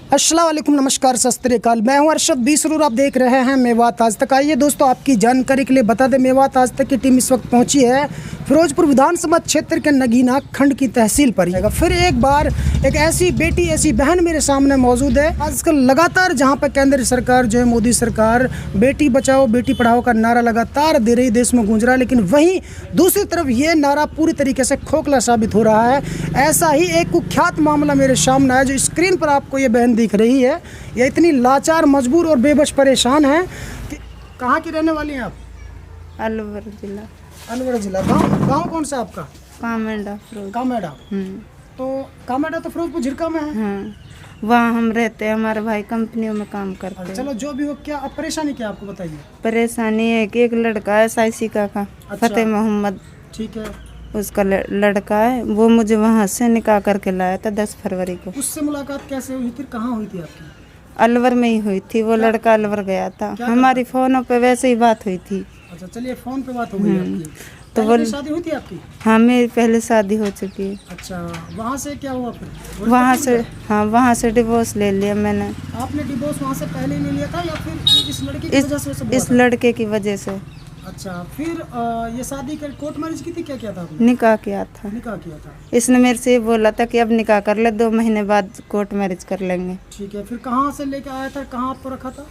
अस्सलाम वालेकुम, नमस्कार, सत श्री अकाल। मैं हूं अरशद बीसरूर, आप देख रहे हैं मेवात आज तक। आइए दोस्तों, आपकी जानकारी के लिए बता दें, मेवात आज तक की टीम इस वक्त पहुंची है फिरोजपुर विधानसभा क्षेत्र के नगीना खंड की तहसील पर। फिर एक बार एक ऐसी बेटी, ऐसी बहन मेरे सामने मौजूद है। आजकल लगातार जहां पर केंद्र सरकार जो है, मोदी सरकार बेटी बचाओ बेटी पढ़ाओ का नारा लगातार दे रही, देश में गूंज रहा है, लेकिन वहीं दूसरी तरफ ये नारा पूरी तरीके से खोखला साबित हो रहा है। ऐसा ही एक कुख्यात मामला मेरे सामने है, जो स्क्रीन पर आपको ये बहन दिख रही है। ये इतनी लाचार, मजबूर और बेबस परेशान है कि कहाँ की रहने वाली हैं आप? अलवर जिला। अलवर जिला। गाँव कौन सा आपका? कामेडा। कामेडा। तो कामेडा तो फिरोजपुर झिरका में है। हाँ, वहाँ हम रहते हैं, हमारे भाई कंपनियों में काम करते हैं। चलो जो भी हो, क्या अब परेशानी क्या आपको बताइए? परेशानी है कि एक लड़का है साइसिका का, फतेह मोहम्मद, ठीक है, उसका लड़का है। वो मुझे वहाँ से निकाह करके लाया था 10 फरवरी को। उससे मुलाकात कैसे हुई थी, कहाँ हुई थी आपकी? अलवर में ही हुई थी। वो लड़का अलवर गया था, हमारी फोनों पे वैसे ही बात हुई थी। अच्छा, चलिए, फोन पे बात हो गई आपकी। तो वो शादी हुई थी आपकी? हाँ, मेरी पहले शादी हो चुकी है। अच्छा, वहाँ से क्या हुआ फिर? वहाँ से, हाँ, वहाँ से डिवोर्स ले लिया मैंने। आपने डिवोर्स वहाँ से पहले ले लिया था या फिर इस लड़के की वजह से सब हुआ इस था? लड़के की वजह से। अच्छा, फिर ये शादी कर कोर्ट मैरिज की थी, क्या किया था आपने? निकाह किया था। निकाह किया था। इसने मेरे से बोला था कि अब निकाह कर ले, 2 महीने बाद कोर्ट मैरिज कर लेंगे। ठीक है, फिर कहाँ से लेके आया था, कहाँ आपको रखा था?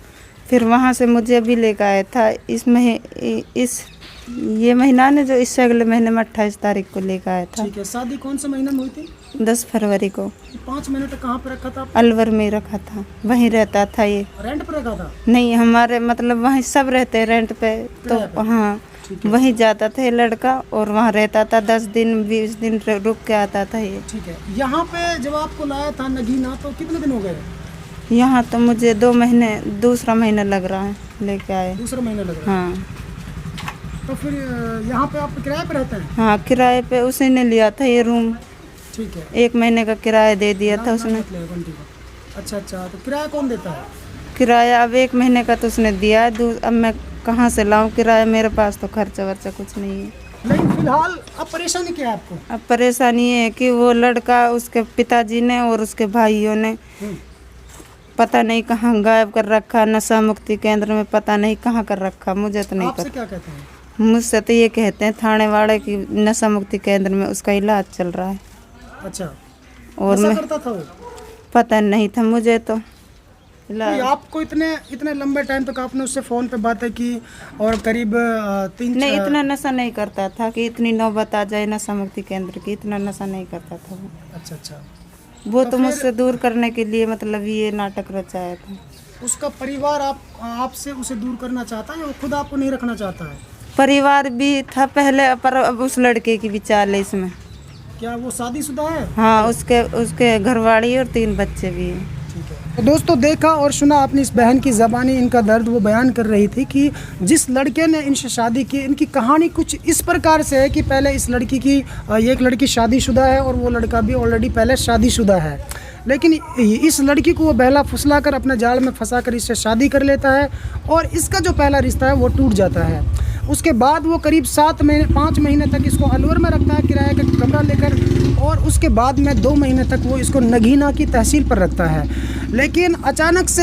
फिर वहाँ से मुझे अभी लेकर आया था ये महीना ने, जो इससे अगले महीने में 28 तारीख को लेकर आया था। ठीक है, शादी कौन से महीने में हुई थी? 10 फरवरी को। 5 महीने तक कहाँ पे रखा था? अलवर में ही रखा था, वहीं रहता था ये। रेंट पे रखा था? नहीं, हमारे मतलब वहीं सब रहते हैं रेंट पे, तो हाँ, वहीं जाता था ये लड़का और वहाँ रहता था। 10 दिन 20 दिन रुक के आता था ये। ठीक है, यहाँ पे जब आपको लाया था नगीना, तो कितने दिन हो गए? यहाँ तो मुझे 2 महीने, दूसरा महीना लग रहा है लेके आए। दूसरा महीना लग रहा है? हाँ। तो फिर यहाँ पे आप किराए पे रहते हैं? हाँ, किराए पे उसी ने लिया था ये रूम। ठीक है, 1 महीने का किराया दे दिया था उसने। अच्छा, तो किराया कौन देता है? किराया अब 1 महीने का तो उसने दिया है। अब मैं कहाँ से लाऊं किराया, मेरे पास तो खर्चा वर्चा कुछ नहीं है। लेकिन फिलहाल अब परेशानी क्या है आपको? अब परेशानी है कि वो लड़का, उसके पिताजी ने और उसके भाइयों ने पता नहीं कहाँ गायब कर रखा, नशा मुक्ति केंद्र में पता नहीं कहाँ कर रखा, मुझे तो नहीं पता। क्या कहते हैं? मुझसे तो ये कहते हैं थाने वाले की नशा मुक्ति केंद्र में उसका इलाज चल रहा है। अच्छा, और मैं करता था वो? पता नहीं था मुझे तो। आपको इतने लंबे टाइम तक आपने उससे फोन पे बातें की और करीब 3 नहीं, इतना नशा नहीं करता था कि इतनी नौबत आ जाए नशा मुक्ति केंद्र की, इतना नशा नहीं करता था वो। अच्छा, वो तो मुझसे दूर करने के लिए मतलब ये नाटक रचाया था। उसका परिवार आपसे उसे दूर करना चाहता है या वो खुद आपको नहीं रखना चाहता है? परिवार भी था पहले, पर अब उस लड़के की विचार है इसमें। क्या वो शादीशुदा है? हाँ, उसके घरवाली और 3 बच्चे भी हैं। ठीक है, तो दोस्तों, देखा और सुना आपने इस बहन की ज़बानी, इनका दर्द वो बयान कर रही थी कि जिस लड़के ने इनसे शादी की, इनकी कहानी कुछ इस प्रकार से है कि पहले इस लड़की की एक लड़की शादीशुदा है और वो लड़का भी ऑलरेडी पहले शादीशुदा है, लेकिन इस लड़की को वो बहला फुसला कर अपने जाल में फंसा कर इससे शादी कर लेता है और इसका जो पहला रिश्ता है वो टूट जाता है। उसके बाद वो करीब 5 महीने तक इसको अलवर में रखता है किराए का कमरा लेकर, और उसके बाद में 2 महीने तक वो इसको नगीना की तहसील पर रखता है। लेकिन अचानक से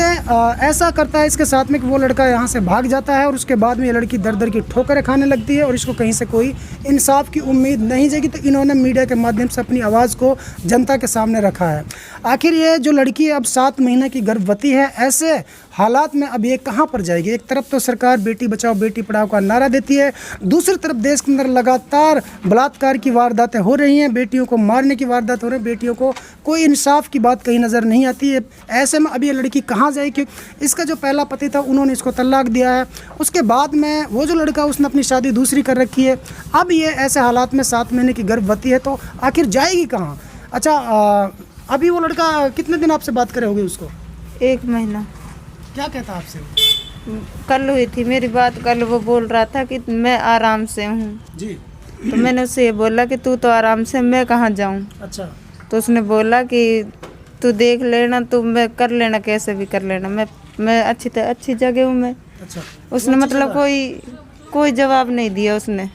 ऐसा करता है इसके साथ में कि वो लड़का यहाँ से भाग जाता है और उसके बाद में ये लड़की दर दर की ठोकरें खाने लगती है और इसको कहीं से कोई इंसाफ की उम्मीद नहीं जगी। तो इन्होंने मीडिया के माध्यम से अपनी आवाज़ को जनता के सामने रखा है। आखिर ये जो लड़की अब 7 महीने की गर्भवती है, ऐसे हालात में अब ये कहाँ पर जाएगी? एक तरफ तो सरकार बेटी बचाओ बेटी पढ़ाओ का नारा देती है, दूसरी तरफ देश के अंदर लगातार बलात्कार की वारदातें हो रही हैं, बेटियों को मारने की वारदात हो रही है, बेटियों को कोई इंसाफ की बात कहीं नज़र नहीं आती है। ऐसे में अब ये लड़की कहाँ जाएगी? इसका जो पहला पति था उन्होंने इसको तलाक दिया है, उसके बाद में वो जो लड़का उसने अपनी शादी दूसरी कर रखी है। अब ये ऐसे हालात में 7 महीने की गर्भवती है, तो आखिर जाएगी कहाँ? अच्छा, अभी वो लड़का कितने दिन आपसे बात करे होगी उसको? 1 महीना। क्या कहता आपसे? कल हुई थी मेरी बात, कल वो बोल रहा था कि मैं आराम से हूँ जी। तो मैंने उससे ये बोला कि तू तो आराम से, मैं कहाँ जाऊँ? अच्छा। तो उसने बोला कि तू देख लेना, तू मैं कर लेना, कैसे भी कर लेना, मैं अच्छी जगह हूँ मैं। अच्छा। उसने मतलब कोई कोई जवाब नहीं दिया उसने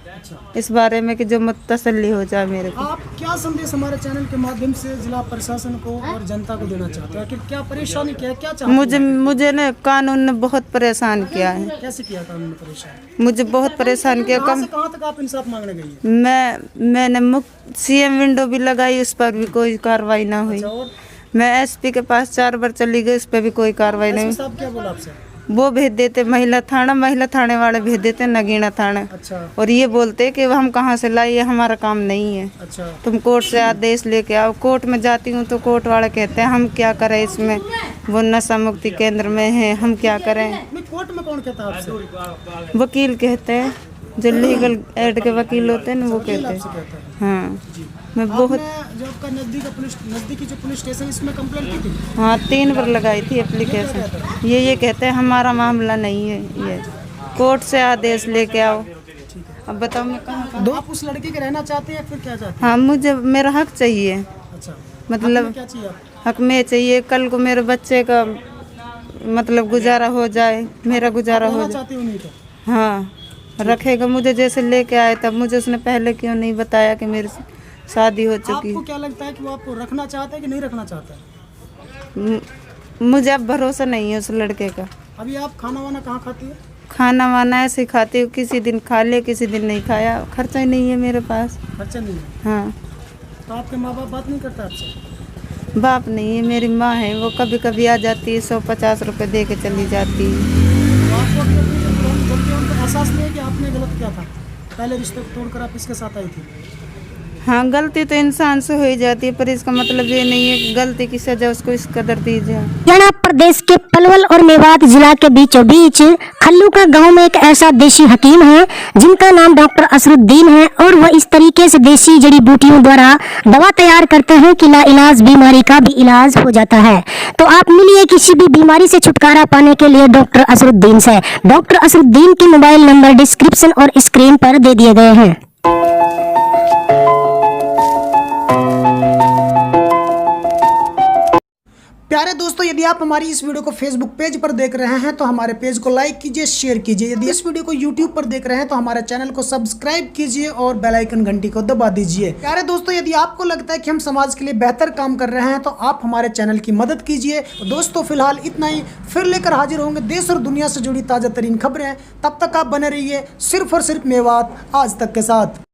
इस बारे में कि जो मत तसल्ली हो जाए मेरे को। आप क्या संदेश हमारे चैनल के माध्यम से जिला प्रशासन को और जनता को देना चाहते हैं? क्या परेशानी क्या चाहते हैं? मुझे ना कानून ने बहुत परेशान किया है। कैसे किया कानून ने परेशान? मुझे बहुत परेशान किया। कहाँ तक आप इंसाफ मांगने गई है? मैंने सीएम विंडो भी लगाई, उस पर भी कोई कार्रवाई ना हुई। मैं एसपी के पास 4 बार चली गई, उस पर भी कोई कार्रवाई नहीं। साहब क्या बोला आपसे? वो भेज देते महिला थाने वाले भेज देते नगीना थाना। अच्छा। और ये बोलते कि हम कहाँ से लाई, ये हमारा काम नहीं है। अच्छा। तुम कोर्ट से आदेश लेके आओ। कोर्ट में जाती हूँ तो कोर्ट वाले कहते हैं हम क्या करें, इसमें वो नशा मुक्ति केंद्र में है, हम क्या करें। कोर्ट में कौन कहता है आपसे? वकील कहते हैं, जो लीगल एड के वकील होते हैं ना, वो कहते हैं। हाँ, मैं बहुत जो आपका नजदीकी जो पुलिस स्टेशन, इसमें कंप्लेंट की थी? हाँ, 3 बार लगाई थी एप्लीकेशन। ये कहते हैं हमारा मामला नहीं है, ये कोर्ट से आदेश लेके आओ। अब बताओ मैं कहाँ? आप उस लड़के के रहना चाहते हैं फिर क्या चाहते हैं? हाँ, मुझे मेरा हक चाहिए। अच्छा। मतलब क्या चाहिए? हक में चाहिए, कल को मेरे बच्चे का मतलब गुजारा हो जाए, मेरा गुजारा हो जाए। हाँ, रखेगा मुझे। जैसे लेके आए तब मुझे उसने पहले क्यों नहीं बताया कि मेरी शादी हो चुकी। आपको क्या लगता है कि वो आपको रखना चाहता है कि नहीं रखना चाहता है? मुझे अब भरोसा नहीं है उस लड़के का। अभी आप खाना वाना कहाँ खाती है? खाना वाना ऐसे खाती हूँ, किसी दिन खा ले, किसी दिन नहीं खाया। खर्चा ही नहीं है मेरे पास। खर्चा नहीं है? हाँ। तो आपके माँ बाप बात नहीं करता आपसे? बाप नहीं है, मेरी माँ है, वो कभी कभी आ जाती है, 150 रुपये दे के चली जाती है। तो आपको एहसास नहीं है कि आपने गलत किया था? पहले रिश्ते को तोड़कर आप इसके साथ आई थी? हाँ, गलती तो इंसान से हो ही जाती है, पर इसका मतलब ये नहीं है कि गलती की सजा उसको इस कदर दी जाए। हरियाणा प्रदेश के पलवल और मेवात जिला के बीचों बीच खल्लूका गांव में एक ऐसा देशी हकीम है जिनका नाम डॉक्टर असरुद्दीन है, और वह इस तरीके से देशी जड़ी बूटियों द्वारा दवा तैयार करते हैं कि लाइलाज बीमारी का भी इलाज हो जाता है। तो आप मिलिए किसी भी बीमारी से छुटकारा पाने के लिए डॉक्टर असरुद्दीन से। डॉक्टर असरुद्दीन के मोबाइल नंबर डिस्क्रिप्शन और स्क्रीन पर दे दिए गए हैं। प्यारे दोस्तों, यदि आप हमारी इस वीडियो को फेसबुक पेज पर देख रहे हैं तो हमारे पेज को लाइक कीजिए, शेयर कीजिए। यदि इस वीडियो को यूट्यूब पर देख रहे हैं तो हमारे चैनल को सब्सक्राइब कीजिए और बेल आइकन घंटी को दबा दीजिए। प्यारे दोस्तों, यदि आपको लगता है कि हम समाज के लिए बेहतर काम कर रहे हैं तो आप हमारे चैनल की मदद कीजिए। तो दोस्तों, फिलहाल इतना ही। फिर लेकर हाजिर होंगे देश और दुनिया से जुड़ी ताज़ा तरीन खबरें। तब तक आप बने रहिए सिर्फ और सिर्फ मेवात आज तक के साथ।